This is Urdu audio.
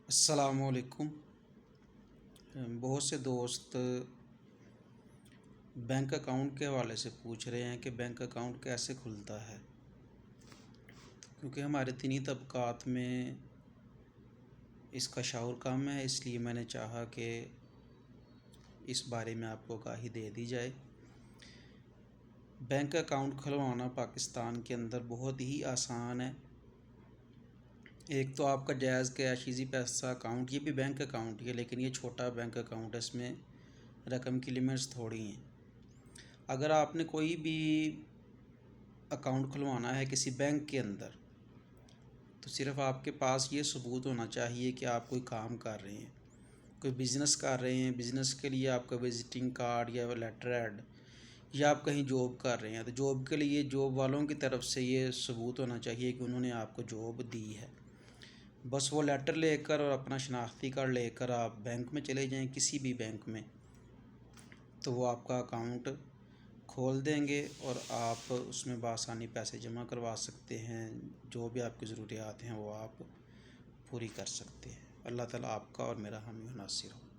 السلام علیکم۔ بہت سے دوست بینک اکاؤنٹ کے حوالے سے پوچھ رہے ہیں کہ بینک اکاؤنٹ کیسے کھلتا ہے، کیونکہ ہمارے دینی طبقات میں اس کا شعور کم ہے، اس لیے میں نے چاہا کہ اس بارے میں آپ کو آگاہی دے دی جائے۔ بینک اکاؤنٹ کھلوانا پاکستان کے اندر بہت ہی آسان ہے۔ ایک تو آپ کا جائز کیش ایزی پیسہ اکاؤنٹ، یہ بھی بینک اکاؤنٹ ہی ہے لیکن یہ چھوٹا بینک اکاؤنٹ ہے، اس میں رقم کی لیمٹس تھوڑی ہیں۔ اگر آپ نے کوئی بھی اکاؤنٹ کھلوانا ہے کسی بینک کے اندر تو صرف آپ کے پاس یہ ثبوت ہونا چاہیے کہ آپ کوئی کام کر رہے ہیں، کوئی بزنس کر رہے ہیں، بزنس کے لیے آپ کا وزٹنگ کارڈ یا لیٹر ایڈ، یا آپ کہیں جاب کر رہے ہیں تو جاب کے لیے جاب والوں کی طرف سے یہ ثبوت ہونا چاہیے کہ انہوں نے آپ کو جاب دی ہے۔ بس وہ لیٹر لے کر اور اپنا شناختی کارڈ لے کر آپ بینک میں چلے جائیں، کسی بھی بینک میں، تو وہ آپ کا اکاؤنٹ کھول دیں گے اور آپ اس میں بآسانی پیسے جمع کروا سکتے ہیں، جو بھی آپ کی ضروریات ہیں وہ آپ پوری کر سکتے ہیں۔ اللہ تعالیٰ آپ کا اور میرا حامی و ناصر ہو۔